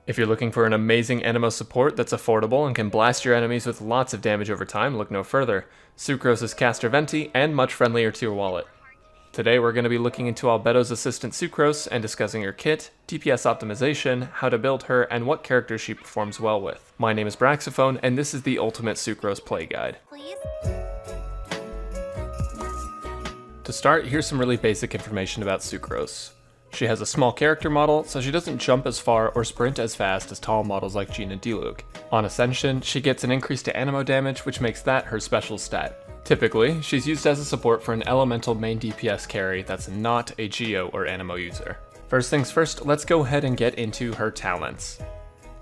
If you're looking for an amazing anemo support that's affordable and can blast your enemies with lots of damage over time, look no further. Sucrose is caster venti and much friendlier to your wallet. Today we're going to be looking into Albedo's assistant Sucrose and discussing her kit, DPS optimization, how to build her, and what characters she performs well with. My name is Braxophone, and this is the ultimate Sucrose play guide. Please? To start, here's some really basic information about Sucrose. She has a small character model, so she doesn't jump as far or sprint as fast as tall models like Jean and Diluc. On Ascension, she gets an increase to anemo damage, which makes that her special stat. Typically, she's used as a support for an elemental main DPS carry that's not a Geo or anemo user. First things first, let's go ahead and get into her talents.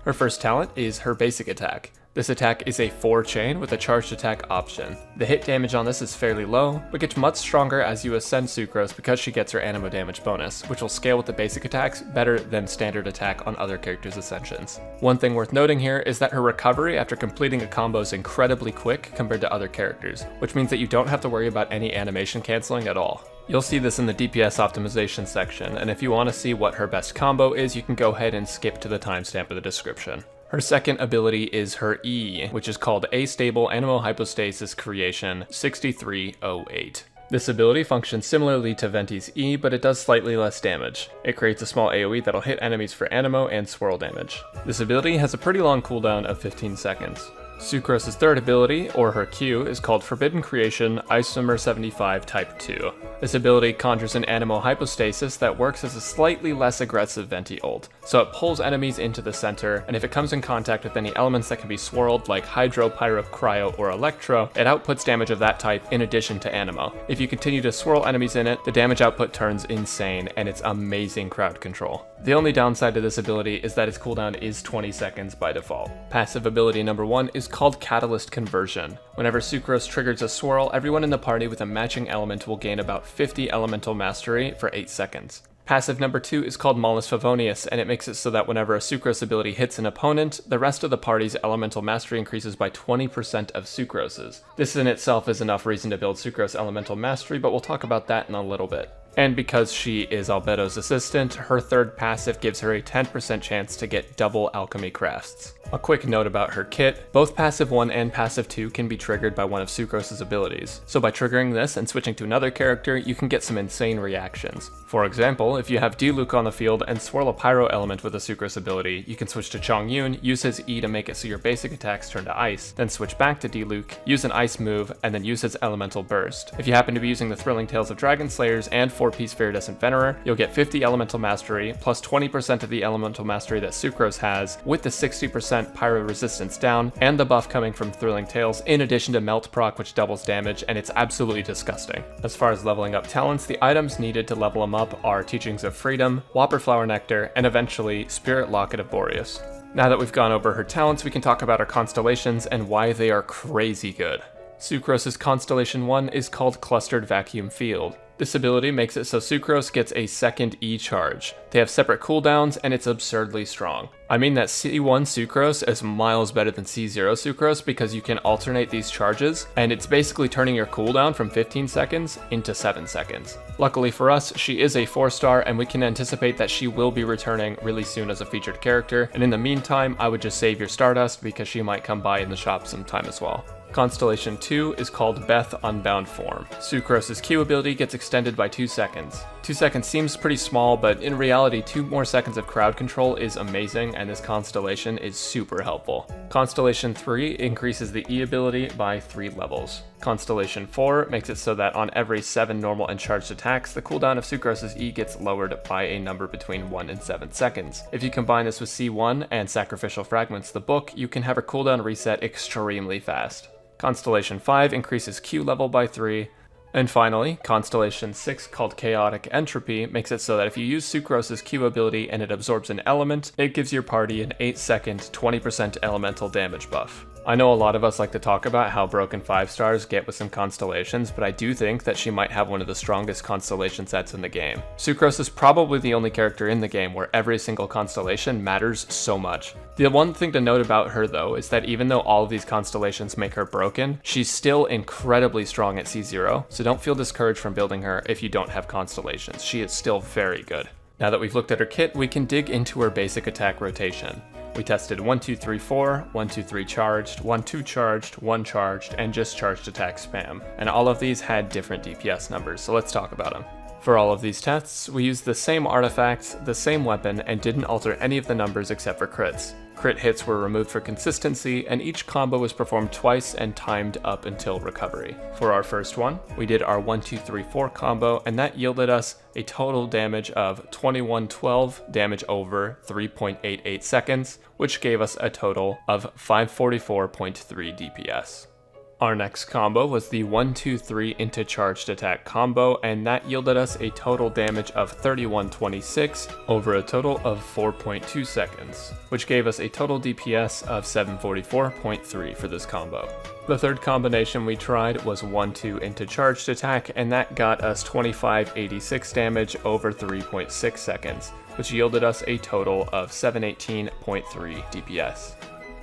Her first talent is her basic attack. This attack is a 4-chain with a charged attack option. The hit damage on this is fairly low, but gets much stronger as you ascend Sucrose because she gets her anemo damage bonus, which will scale with the basic attacks better than standard attack on other characters' ascensions. One thing worth noting here is that her recovery after completing a combo is incredibly quick compared to other characters, which means that you don't have to worry about any animation canceling at all. You'll see this in the DPS optimization section, and if you want to see what her best combo is, you can go ahead and skip to the timestamp of the description. Her second ability is her E, which is called Astable Anemo Hypostasis Creation 6308. This ability functions similarly to Venti's E, but it does slightly less damage. It creates a small AoE that'll hit enemies for anemo and swirl damage. This ability has a pretty long cooldown of 15 seconds. Sucrose's third ability, or her Q, is called Forbidden Creation Isomer 75 Type 2. This ability conjures an anemo hypostasis that works as a slightly less aggressive Venti ult. So it pulls enemies into the center, and if it comes in contact with any elements that can be swirled like Hydro, Pyro, Cryo, or Electro, it outputs damage of that type in addition to anemo. If you continue to swirl enemies in it, the damage output turns insane, and it's amazing crowd control. The only downside to this ability is that its cooldown is 20 seconds by default. Passive ability number 1 is called Catalyst Conversion. Whenever Sucrose triggers a swirl, everyone in the party with a matching element will gain about 50 elemental mastery for 8 seconds. Passive number 2 is called Malus Favonius, and it makes it so that whenever a Sucrose ability hits an opponent, the rest of the party's elemental mastery increases by 20% of Sucrose's. This in itself is enough reason to build Sucrose elemental mastery, but we'll talk about that in a little bit. And because she is Albedo's assistant, her third passive gives her a 10% chance to get double alchemy crafts. A quick note about her kit, both passive 1 and passive 2 can be triggered by one of Sucrose's abilities. So by triggering this and switching to another character, you can get some insane reactions. For example, if you have Diluc on the field and swirl a pyro element with a Sucrose ability, you can switch to Chongyun, use his E to make it so your basic attacks turn to ice, then switch back to Diluc, use an ice move, and then use his elemental burst. If you happen to be using the Thrilling Tales of Dragon Slayers and 4-piece Viridescent Venerer, you'll get 50 elemental mastery, plus 20% of the elemental mastery that Sucrose has, with the 60% pyro resistance down, and the buff coming from Thrilling Tales, in addition to Melt proc, which doubles damage, and it's absolutely disgusting. As far as leveling up talents, the items needed to level them up are Teachings of Freedom, Whopper Flower Nectar, and eventually Spirit Locket of Boreas. Now that we've gone over her talents, we can talk about her constellations and why they are crazy good. Sucrose's Constellation 1 is called Clustered Vacuum Field. This ability makes it so Sucrose gets a second E charge. They have separate cooldowns, and it's absurdly strong. I mean that C1 Sucrose is miles better than C0 Sucrose because you can alternate these charges, and it's basically turning your cooldown from 15 seconds into 7 seconds. Luckily for us, she is a 4-star, and we can anticipate that she will be returning really soon as a featured character, and in the meantime, I would just save your Stardust because she might come by in the shop sometime as well. Constellation 2 is called Beth Unbound Form. Sucrose's Q ability gets extended by 2 seconds. 2 seconds seems pretty small, but in reality 2 more seconds of crowd control is amazing, and this constellation is super helpful. Constellation 3 increases the E ability by 3 levels. Constellation 4 makes it so that on every 7 normal and charged attacks, the cooldown of Sucrose's E gets lowered by a number between 1 and 7 seconds. If you combine this with C1 and Sacrificial Fragments the book, you can have her cooldown reset extremely fast. Constellation 5 increases Q level by 3, and finally, Constellation 6, called Chaotic Entropy, makes it so that if you use Sucrose's Q ability and it absorbs an element, it gives your party an 8-second 20% elemental damage buff. I know a lot of us like to talk about how broken 5-stars get with some constellations, but I do think that she might have one of the strongest constellation sets in the game. Sucrose is probably the only character in the game where every single constellation matters so much. The one thing to note about her though is that even though all of these constellations make her broken, she's still incredibly strong at C0, so don't feel discouraged from building her if you don't have constellations. She is still very good. Now that we've looked at her kit, we can dig into her basic attack rotation. We tested 1, 2, 3, 4, 1, 2, 3 charged, 1, 2 charged, 1 charged, and just charged attack spam. And all of these had different DPS numbers, so let's talk about them. For all of these tests, we used the same artifacts, the same weapon, and didn't alter any of the numbers except for crits. Crit hits were removed for consistency, and each combo was performed twice and timed up until recovery. For our first one, we did our 1, 2, 3, 4 combo, and that yielded us a total damage of 2112 damage over 3.88 seconds, which gave us a total of 544.3 DPS. Our next combo was the 1, 2, 3 into charged attack combo, and that yielded us a total damage of 3126 over a total of 4.2 seconds, which gave us a total DPS of 744.3 for this combo. The third combination we tried was 1, 2 into charged attack, and that got us 2586 damage over 3.6 seconds, which yielded us a total of 718.3 DPS.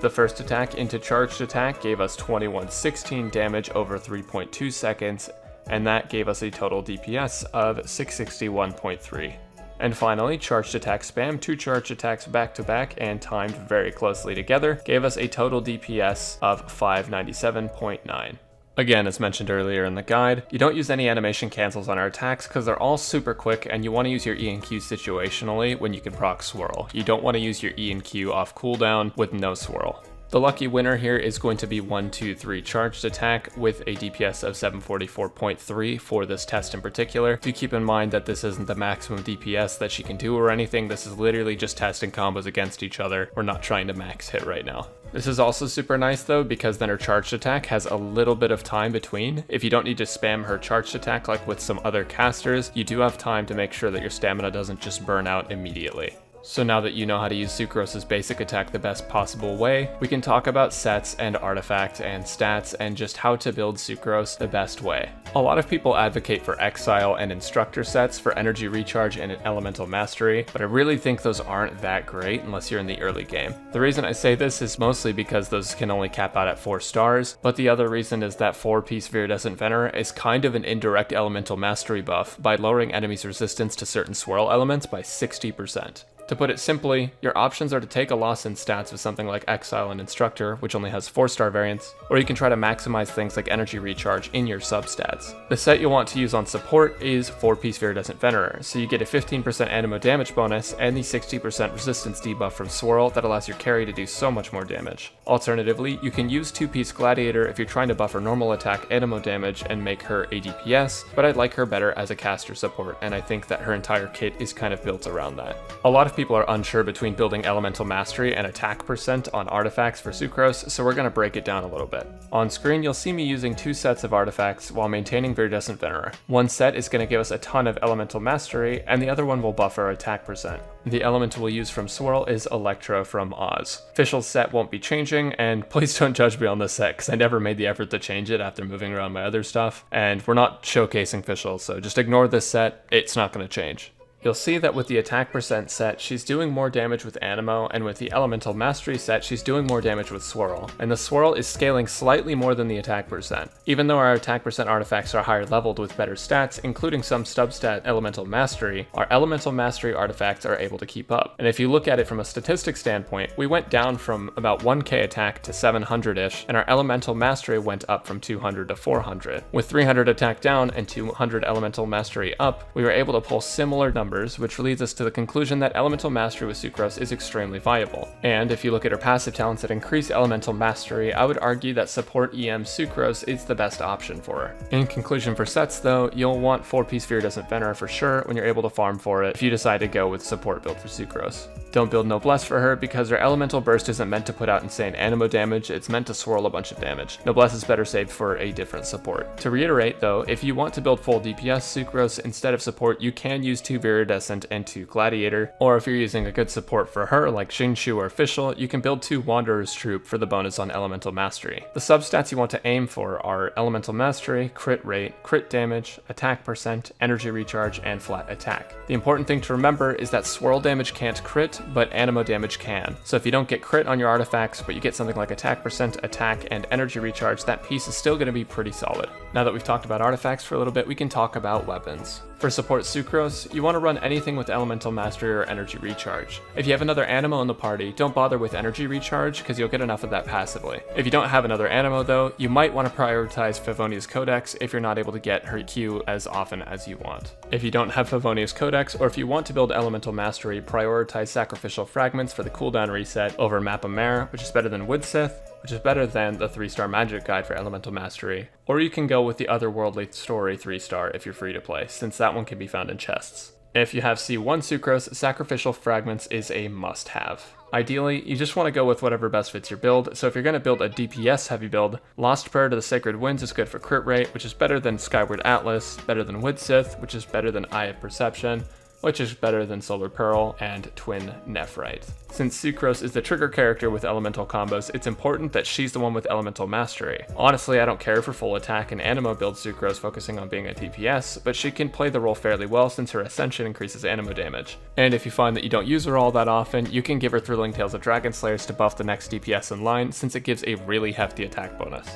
The first attack into charged attack gave us 2116 damage over 3.2 seconds, and that gave us a total DPS of 661.3. And finally, charged attack spam, 2 charged attacks back to back and timed very closely together, gave us a total DPS of 597.9. Again, as mentioned earlier in the guide, you don't use any animation cancels on our attacks because they're all super quick, and you want to use your E and Q situationally when you can proc swirl. You don't want to use your E and Q off cooldown with no swirl. The lucky winner here is going to be 1, 2, 3 charged attack with a DPS of 744.3 for this test in particular. Do keep in mind that this isn't the maximum DPS that she can do or anything. This is literally just testing combos against each other. We're not trying to max hit right now. This is also super nice though, because then her charged attack has a little bit of time between. If you don't need to spam her charged attack like with some other casters, you do have time to make sure that your stamina doesn't just burn out immediately. So now that you know how to use Sucrose's basic attack the best possible way, we can talk about sets and artifacts and stats and just how to build Sucrose the best way. A lot of people advocate for Exile and Instructor sets for energy recharge and elemental mastery, but I really think those aren't that great unless you're in the early game. The reason I say this is mostly because those can only cap out at 4 stars, but the other reason is that 4-piece Viridescent Venerer is kind of an indirect elemental mastery buff by lowering enemies' resistance to certain swirl elements by 60%. To put it simply, your options are to take a loss in stats with something like Exile and Instructor, which only has 4-star variants, or you can try to maximize things like energy recharge in your substats. The set you'll want to use on support is 4-piece Viridescent Venerer, so you get a 15% anemo damage bonus and the 60% resistance debuff from Swirl that allows your carry to do so much more damage. Alternatively, you can use 2-piece Gladiator if you're trying to buff her normal attack anemo damage and make her a DPS, but I'd like her better as a caster support, and I think that her entire kit is kind of built around that. A lot of people are unsure between building elemental mastery and attack percent on artifacts for Sucrose, so we're going to break it down a little bit. On screen, you'll see me using 2 sets of artifacts while maintaining Viridescent Venerer. One set is going to give us a ton of elemental mastery, and the other one will buff our attack percent. The element we'll use from Swirl is Electro from Oz. Fischl's set won't be changing, and please don't judge me on this set, because I never made the effort to change it after moving around my other stuff, and we're not showcasing Fischl, so just ignore this set, it's not going to change. You'll see that with the attack percent set, she's doing more damage with Anemo, and with the elemental mastery set, she's doing more damage with Swirl. And the Swirl is scaling slightly more than the attack percent. Even though our attack percent artifacts are higher leveled with better stats, including some substat elemental mastery, our elemental mastery artifacts are able to keep up. And if you look at it from a statistic standpoint, we went down from about 1k attack to 700-ish, and our elemental mastery went up from 200 to 400. With 300 attack down and 200 elemental mastery up, we were able to pull similar numbers, which leads us to the conclusion that elemental mastery with Sucrose is extremely viable. And if you look at her passive talents that increase elemental mastery, I would argue that support EM Sucrose is the best option for her. In conclusion for sets though, you'll want 4-piece Viridescent Venerer for sure when you're able to farm for it if you decide to go with support build for Sucrose. Don't build Noblesse for her because her elemental burst isn't meant to put out insane anemo damage, it's meant to swirl a bunch of damage. Noblesse is better saved for a different support. To reiterate though, if you want to build full DPS Sucrose instead of support, you can use 2 Viridescent and 2 Gladiator, or if you're using a good support for her like Xingqiu or Fischl, you can build 2 Wanderer's Troop for the bonus on Elemental Mastery. The substats you want to aim for are Elemental Mastery, crit rate, crit damage, attack percent, energy recharge, and flat attack. The important thing to remember is that swirl damage can't crit, but anemo damage can. So if you don't get crit on your artifacts, but you get something like attack percent, attack, and energy recharge, that piece is still going to be pretty solid. Now that we've talked about artifacts for a little bit, we can talk about weapons. For support Sucrose, you want to run anything with Elemental Mastery or Energy Recharge. If you have another anemo in the party, don't bother with Energy Recharge because you'll get enough of that passively. If you don't have another anemo though, you might want to prioritize Favonia's Codex if you're not able to get her Q as often as you want. If you don't have Favonia's Codex, or if you want to build Elemental Mastery, prioritize Sacrificial Fragments for the cooldown reset over Map of Mare, which is better than Woodsith, which is better than the 3-star magic guide for Elemental Mastery, or you can go with the Otherworldly Story 3-star if you're free to play, since that one can be found in chests. If you have C1 Sucrose, Sacrificial Fragments is a must-have. Ideally, you just want to go with whatever best fits your build, so if you're going to build a DPS heavy build, Lost Prayer to the Sacred Winds is good for crit rate, which is better than Skyward Atlas, better than Woodsith, which is better than Eye of Perception, which is better than Solar Pearl, and Twin Nephrite. Since Sucrose is the trigger character with elemental combos, it's important that she's the one with Elemental Mastery. Honestly, I don't care for full attack and anemo build Sucrose focusing on being a DPS, but she can play the role fairly well since her Ascension increases anemo damage. And if you find that you don't use her all that often, you can give her Thrilling Tales of Dragon Slayers to buff the next DPS in line since it gives a really hefty attack bonus.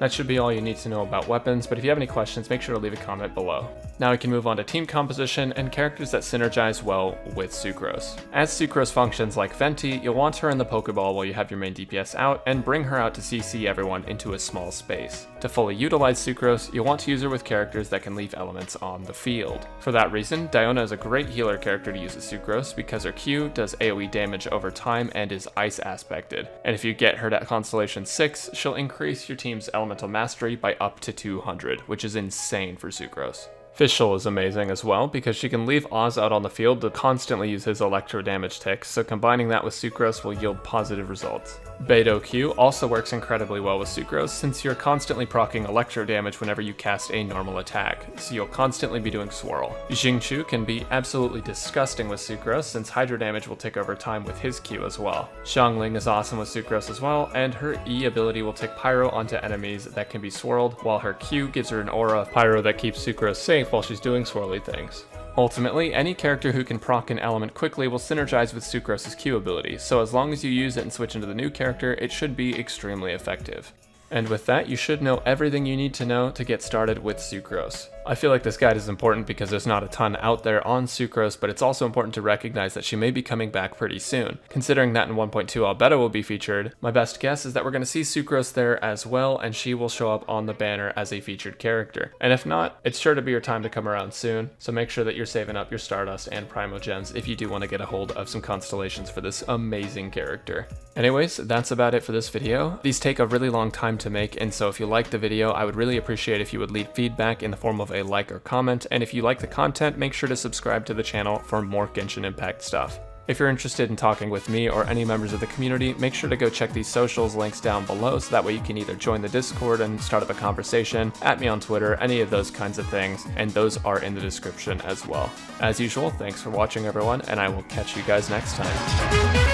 That should be all you need to know about weapons, but if you have any questions, make sure to leave a comment below. Now we can move on to team composition and characters that synergize well with Sucrose. As Sucrose functions like Venti, you'll want her in the Pokeball while you have your main DPS out, and bring her out to CC everyone into a small space. To fully utilize Sucrose, you'll want to use her with characters that can leave elements on the field. For that reason, Diona is a great healer character to use as Sucrose because her Q does AoE damage over time and is ice aspected. And if you get her to Constellation 6, she'll increase your team's Elemental Mastery by up to 200, which is insane for Sucrose. Fischl is amazing as well because she can leave Oz out on the field to constantly use his electro damage ticks, so combining that with Sucrose will yield positive results. Beidou Q also works incredibly well with Sucrose since you're constantly proccing electro damage whenever you cast a normal attack, so you'll constantly be doing Swirl. Xingqiu can be absolutely disgusting with Sucrose since Hydro damage will tick over time with his Q as well. Xiangling is awesome with Sucrose as well, and her E ability will tick Pyro onto enemies that can be swirled, while her Q gives her an aura of Pyro that keeps Sucrose safe while she's doing swirly things. Ultimately, any character who can proc an element quickly will synergize with Sucrose's Q ability, so as long as you use it and switch into the new character, it should be extremely effective. And with that, you should know everything you need to know to get started with Sucrose. I feel like this guide is important because there's not a ton out there on Sucrose, but it's also important to recognize that she may be coming back pretty soon. Considering that in 1.2 Albedo will be featured, my best guess is that we're going to see Sucrose there as well, and she will show up on the banner as a featured character. And if not, it's sure to be your time to come around soon, so make sure that you're saving up your Stardust and Primogems if you do want to get a hold of some Constellations for this amazing character. Anyways, that's about it for this video. These take a really long time to make, and so if you liked the video, I would really appreciate if you would leave feedback in the form of a like or comment, and if you like the content, make sure to subscribe to the channel for more Genshin Impact stuff. If you're interested in talking with me or any members of the community, make sure to go check these socials links down below so that way you can either join the Discord and start up a conversation, at me on Twitter, any of those kinds of things, and those are in the description as well. As usual, thanks for watching everyone, and I will catch you guys next time.